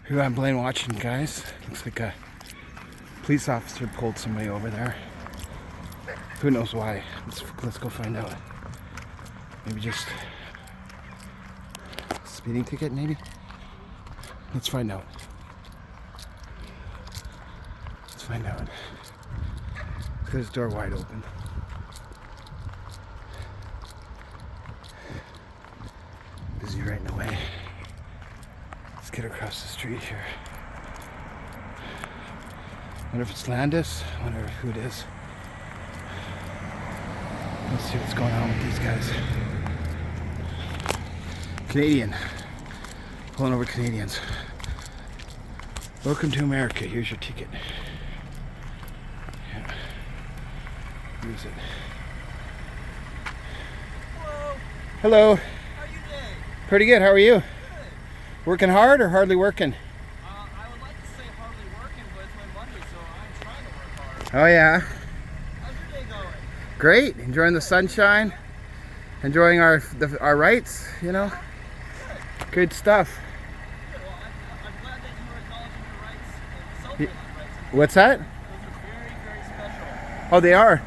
Who I'm Blaine watching, guys. Looks like a police officer pulled somebody over there. Who knows why? Let's go find out. Maybe just speeding ticket, maybe? Let's find out. Let's find out. Look at his door wide open. Busy right in the way. Let's get across the street here. Wonder if it's Landis. Wonder who it is. Let's see what's going on with these guys. Canadian. Pulling over Canadians. Welcome to America. Here's your ticket. Yeah. Use it. Hello. Hello. How are you today? Pretty good. How are you? Good. Working hard or hardly working? I would like to say hardly working, but it's my Monday, so I'm trying to work hard. Oh yeah. How's your day going? Great. Enjoying the sunshine. Enjoying our rights, you know. Good stuff. Good. Well, I'm glad that you were acknowledging your rights and celebrating your rights. What's that? Those are very, very special. Oh, they are.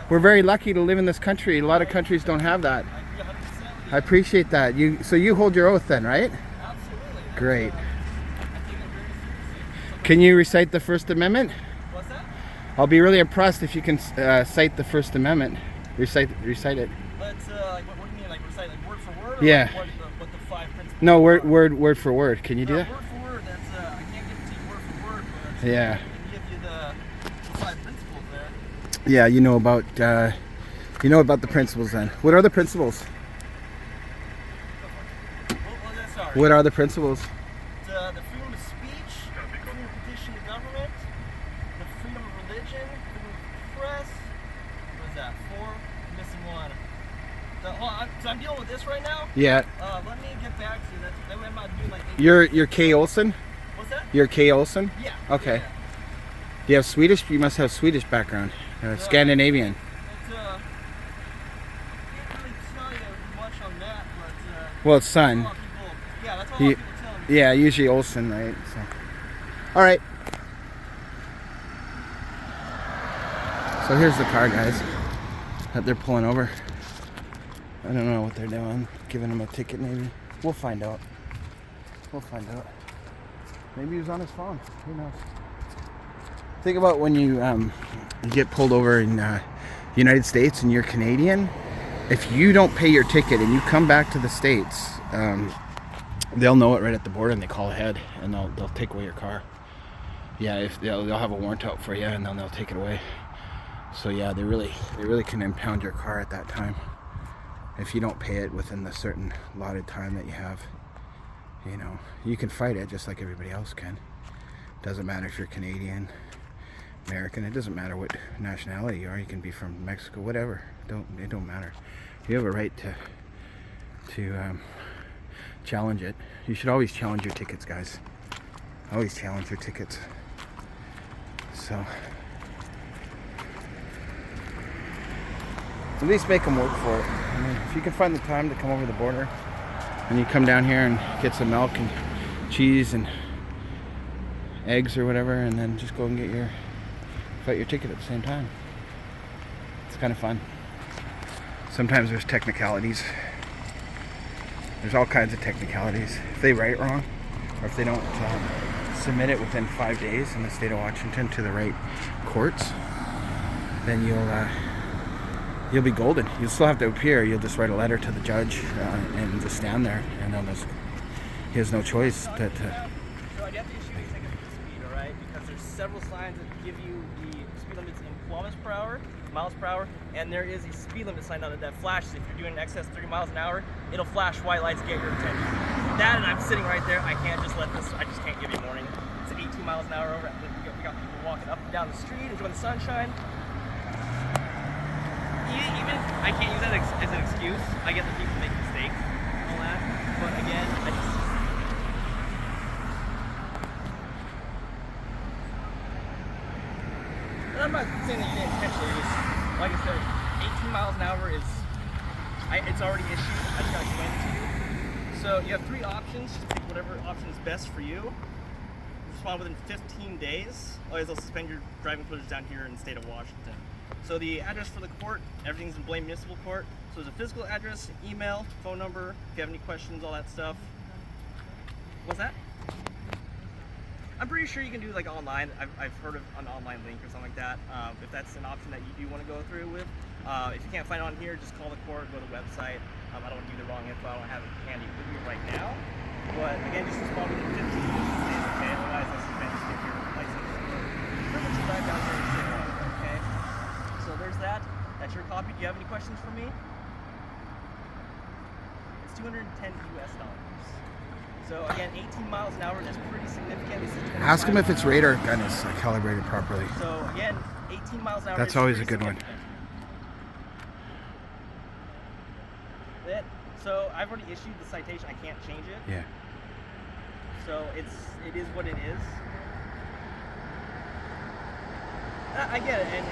We're very lucky to live in this country. A lot of countries don't have that. I agree 100% with you. I appreciate that. So you hold your oath then, right? Absolutely. Great. I take it very seriously. Can you recite the First Amendment? What's that? I'll be really impressed if you can cite the First Amendment. Recite it. Let's, what do you mean, like recite like word for word? Or Yeah. like what the five principles No, are? word for word. Can you do that? Word for word, that's, I can't give it to you word for word, but Yeah. I can give you the five principles there. Yeah, you know about the principles then. What are the principles? What was that? Sorry. What are the principles? The freedom of speech, the freedom of petition to government, the freedom of religion, freedom of press. What is that? 4? Missing one. So I'm dealing with this right now. Yeah. Let me get back to you. That might not do like. You're K. Olsen? What's that? You're K. Olsen? Yeah. Okay. Yeah. Do you have Swedish? You must have Swedish background. Scandinavian. It's can't really tell you much on that, but Well, it's son. a lot of people, yeah, that's what a lot of people tell me. Yeah, usually Olsen, right? So. All right. So here's the car, guys, that they're pulling over. I don't know what they're doing. Giving him a ticket, maybe. We'll find out. We'll find out. Maybe he was on his phone. Who knows? Think about when you get pulled over in the United States and you're Canadian. If you don't pay your ticket and you come back to the States, they'll know it right at the border and they call ahead and they'll take away your car. Yeah, if they'll have a warrant out for you and then they'll take it away. So yeah, they really can impound your car at that time if you don't pay it within the certain allotted time that you have. You know, you can fight it just like everybody else can. Doesn't matter if you're Canadian, American. It doesn't matter what nationality you are. You can be from Mexico, whatever. It don't matter. You have a right to challenge it. You should always challenge your tickets, guys. Always challenge your tickets. So at least make them work for it. I mean, if you can find the time to come over the border and you come down here and get some milk and cheese and eggs or whatever, and then just go and fight your ticket at the same time. It's kind of fun. Sometimes there's technicalities. There's all kinds of technicalities. If they write it wrong, or if they don't submit it within 5 days in the state of Washington to the right courts, then you'll be golden. You'll still have to appear. You'll just write a letter to the judge and just stand there, and then he has no choice So I have to issue a ticket for speed, alright? Because there's several signs that give you the speed limits in kilometers per hour, miles per hour, and there is a speed limit sign on it that flashes. If you're doing an excess 30 miles an hour, it'll flash white lights, get your attention. That, and I'm sitting right there. I can't just let this. I just can't give you a warning. It's 18 miles an hour over. We got people walking up and down the street, enjoying the sunshine. Even I can't use that as an excuse. I get that people make mistakes and all that, but again, and I'm not saying that you didn't intentionally. Just like I said, 18 miles an hour is it's already issued. I just gotta explain it to you. So you have 3 options. Pick whatever option is best for you. respond within 15 days, otherwise they'll suspend your driving privilege down here in the state of Washington. So the address for the court, everything's in Blaine Municipal Court. So there's a physical address, email, phone number, if you have any questions, all that stuff. What's that? I'm pretty sure you can do like online. I've heard of an online link or something like that. If that's an option that you do want to go through with. If you can't find it on here, just call the court, go to the website. I don't want to give you the wrong info. I don't have it handy with me right now. But again, just respond within 15 business days, okay? Otherwise, I'll suspend you get your license for privilege to drive down here in the state, okay? So there's that. That's your copy. Do you have any questions for me? It's $210 US. So again, 18 miles an hour, that's pretty significant. This is Ask him if its radar gun is calibrated properly. So again, 18 miles an hour. That's always a good one. So I've already issued the citation. I can't change it. Yeah. So it is what it is. I get it, and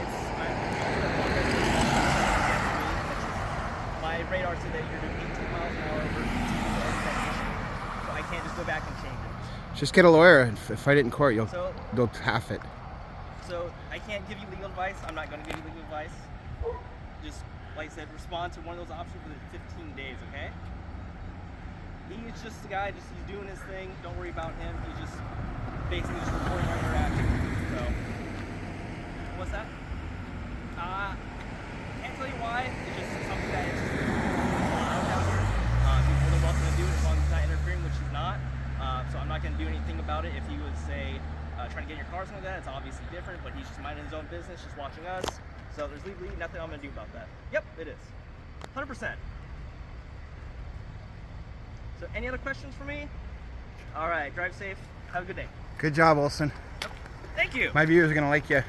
my radar said that you're doing 18 miles an hour over 18, so I can't just go back and change it. Just get a lawyer and fight it in court. They'll half it. So I can't give you legal advice. I'm not going to give you legal advice. Just like I said, respond to one of those options within 15 days. Okay? He's just the guy. He's doing his thing. Don't worry about him. He's just basically just reporting where you're at. So what's that? Can't tell you why. It's just something that is just allowed down here. He's more than welcome to do it as long as he's not interfering, which he's not. So I'm not going to do anything about it. If he was, say, trying to get in your car or something like that, it's obviously different, but he's just minding his own business, just watching us. So there's legally nothing I'm going to do about that. Yep, it is. 100%. So any other questions for me? All right, drive safe. Have a good day. Good job, Olson. Thank you. My viewers are going to like you.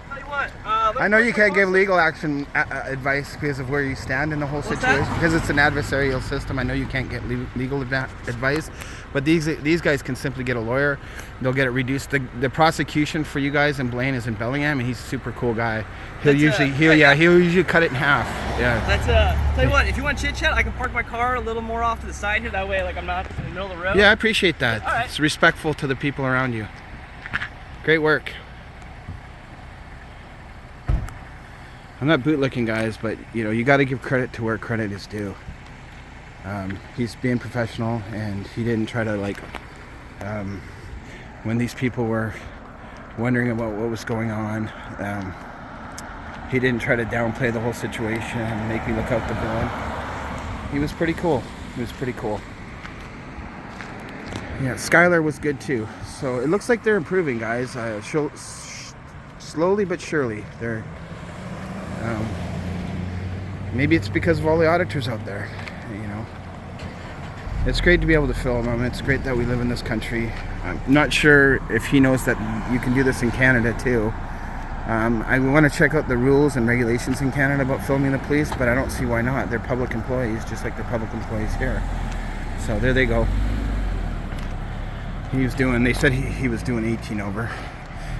Tell you what. I know you can't give legal action advice because of where you stand in the whole situation. Because it's an adversarial system, I know you can't get legal advice. But these guys can simply get a lawyer. They'll get it reduced. The prosecution for you guys in Blaine is in Bellingham, and he's a super cool guy. He'll usually cut it in half. Yeah. Tell you what, if you want chit chat, I can park my car a little more off to the side here. That way, like I'm not in the middle of the road. Yeah, I appreciate that. All right. It's respectful to the people around you. Great work. I'm not bootlicking, guys, but you got to give credit to where credit is due. He's being professional, and he didn't try to when these people were wondering about what was going on, he didn't try to downplay the whole situation and make me look out the villain. He was pretty cool. Yeah, Skylar was good too. So it looks like they're improving, guys. Slowly but surely, they're. Maybe it's because of all the auditors out there, It's great to be able to film them. It's great that we live in this country. I'm not sure if he knows that you can do this in Canada too. I want to check out the rules and regulations in Canada about filming the police, but I don't see why not. They're public employees, just like they're public employees here. So there they go. They said he was doing 18 over.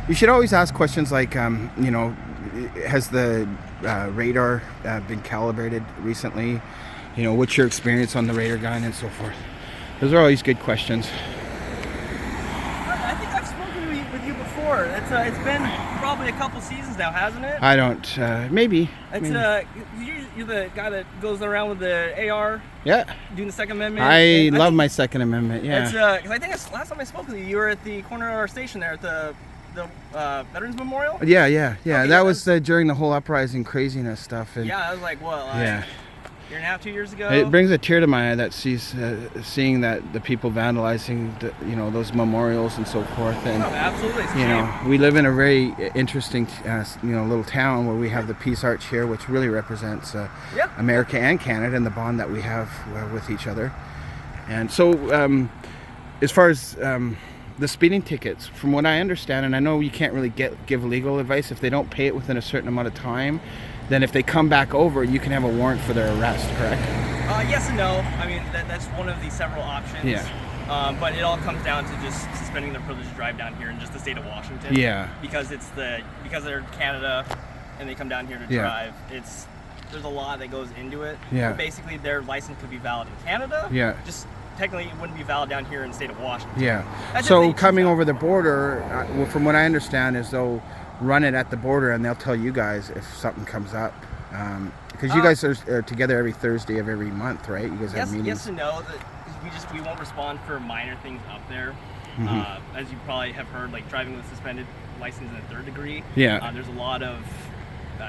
You should always ask questions like, has the radar been calibrated recently? What's your experience on the radar gun and so forth? Those are always good questions. I think I've spoken with you before. It's been probably a couple seasons now, hasn't it? I don't. Maybe. You're the guy that goes around with the AR. Yeah. Doing the Second Amendment. I love my Second Amendment. Yeah. Because I think last time I spoke with you, you were at the corner of our station there at the Veterans Memorial. Yeah. Okay, that was during the whole uprising craziness stuff. And I was like, well, yeah. Year and a half, 2 years ago. It brings a tear to my eye that seeing that the people vandalizing those memorials and so forth. And absolutely. we live in a very interesting little town where we have the Peace Arch here, which really represents America and Canada and the bond that we have with each other. And so as far as the speeding tickets, from what I understand, and I know you can't really give legal advice if they don't pay it within a certain amount of time, then if they come back over, you can have a warrant for their arrest, correct? Yes and no. I mean, that's one of the several options. Yeah. But it all comes down to just suspending their privilege to drive down here in just the state of Washington. Yeah. Because because they're Canada and they come down here to drive. There's a lot that goes into it. Yeah. Basically, their license could be valid in Canada. Yeah. Just technically it wouldn't be valid down here in the state of Washington. Yeah. That's So just coming over the border, well, from what I understand, is they'll run it at the border and they'll tell you guys if something comes up. Because you guys are together every Thursday of every month, right? You guys have meetings. Yes and no. We won't respond for minor things up there. As you probably have heard, like driving with a suspended license in a 3rd degree. Yeah. There's a lot of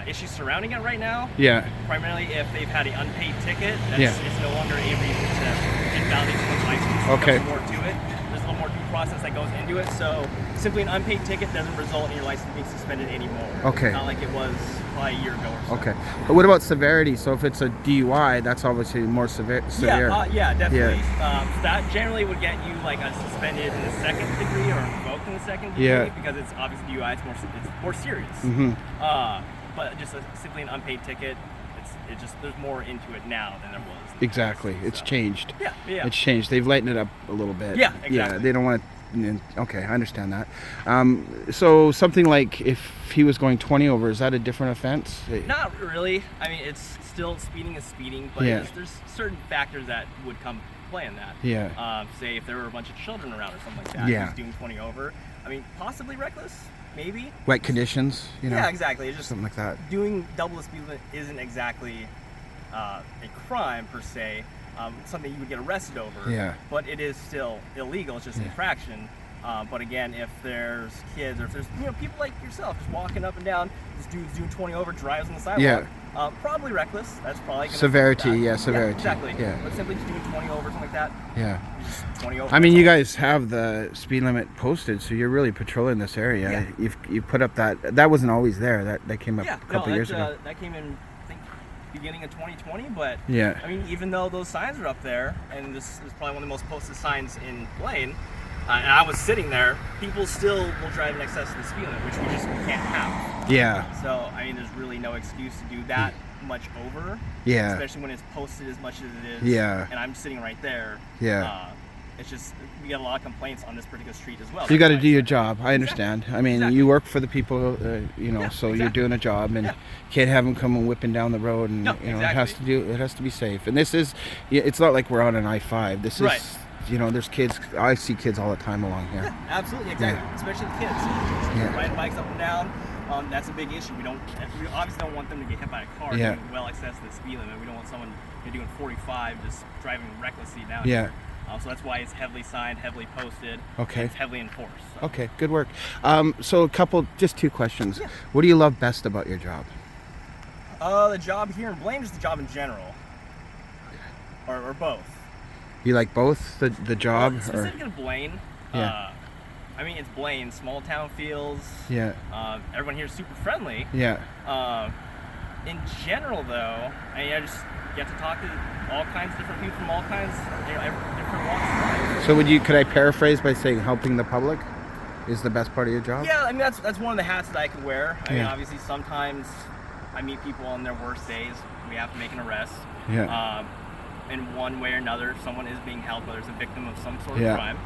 issues surrounding it right now. Yeah. Primarily if they've had an unpaid ticket, it's no longer a reason to invalidate someone's license. Okay. There's more to it. There's a little more due process that goes into it. So simply an unpaid ticket doesn't result in your license being suspended anymore. Okay. It's not like it was probably a year ago or so. Okay. But what about severity? So if it's a DUI, that's obviously more severe. Yeah, definitely. That generally would get you like a suspended in the 2nd degree or revoked in the 2nd degree because it's obviously DUI. It's more serious. But just simply an unpaid ticket, there's more into it now than there was. Exactly. It's changed. Yeah. It's changed. They've lightened it up a little bit. Yeah, exactly. Yeah, they don't want to. Okay, I understand that. So something like if he was going 20 over, is that a different offense? Not really. I mean, it's still speeding is speeding, but there's certain factors that would come play in that. Yeah. Say if there were a bunch of children around or something like that. Yeah. Who's doing 20 over. I mean, possibly reckless. Maybe. Wet conditions, you know? Yeah, exactly. It's just something like that. Doing double the speed limit isn't exactly a crime per se, something you would get arrested over. Yeah. But it is still illegal. It's just an infraction. But again, if there's kids or if there's people like yourself just walking up and down, this dude's doing 20 over, drives on the sidewalk. Probably reckless. That's probably gonna severity. severity. Exactly. Yeah. But simply just doing 20 over, something like that. Yeah. Just 20 over. I mean, you guys have the speed limit posted, so you're really patrolling this area. Yeah. You put up that wasn't always there. That came up a couple years ago. That came in, I think, beginning of 2020. But yeah. I mean, even though those signs are up there, and this is probably one of the most posted signs in Blaine. And I was sitting there, people still will drive in excess of the speed limit, which we just can't have. Yeah. So, I mean, there's really no excuse to do that much over. Yeah. Especially when it's posted as much as it is. Yeah. And I'm sitting right there. Yeah. It's just, we get a lot of complaints on this particular street as well. You got to do your job. I understand. I mean, you work for the people, so you're doing a job, and can't have them come whipping down the road, and it has to be safe. And this is, it's not like we're on an I-5. This is. There's kids. I see kids all the time along here. Yeah, absolutely, exactly. Especially the kids. Riding bikes up and down. That's a big issue. We obviously don't want them to get hit by a car doing well excess of the speed limit. We don't want someone doing 45 just driving recklessly down here. So that's why it's heavily signed, heavily posted. Okay. And it's heavily enforced. So. Okay, good work. So just 2 questions. What do you love best about your job? The job here in Blaine, just the job in general, or both. You like both the job? Well, specifically to Blaine. I mean, it's Blaine, small town feels. Yeah. Everyone here is super friendly. Yeah. In general, though, I just get to talk to all kinds of different people from all kinds, different walks of life. So could I paraphrase by saying helping the public is the best part of your job? Yeah, I mean that's one of the hats that I could wear. I mean, obviously sometimes I meet people on their worst days. We have to make an arrest. Yeah. In one way or another, someone is being held, whether it's a victim of some sort of crime.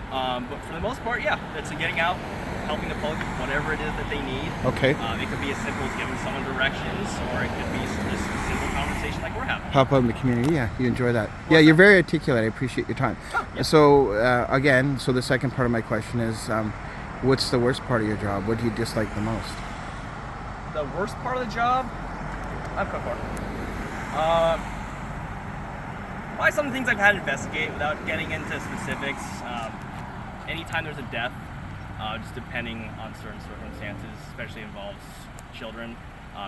But for the most part, it's getting out, helping the public with whatever it is that they need. Okay. It could be as simple as giving someone directions, or it could be just a simple conversation like we're having. Help out in the community. Yeah, you enjoy that. Yeah, you're very articulate. I appreciate your time. So again, the second part of my question is, what's the worst part of your job? What do you dislike the most? The worst part of the job? I've come for. Probably some things I've had to investigate without getting into specifics. Anytime there's a death, just depending on certain circumstances, especially involves children,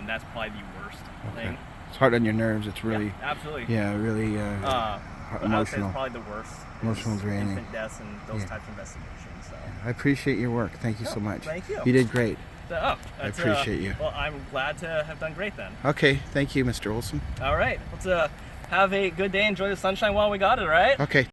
that's probably the worst thing. It's hard on your nerves. It's really, absolutely. Yeah, really emotional. I would say it's probably the worst. Emotional draining. Infant deaths and those types of investigations. So. I appreciate your work. Thank you so much. Thank you. You did great. I appreciate you. Well, I'm glad to have done great then. Okay, thank you, Mr. Olson. All right, let's have a good day. Enjoy the sunshine while we got it, all right? Okay.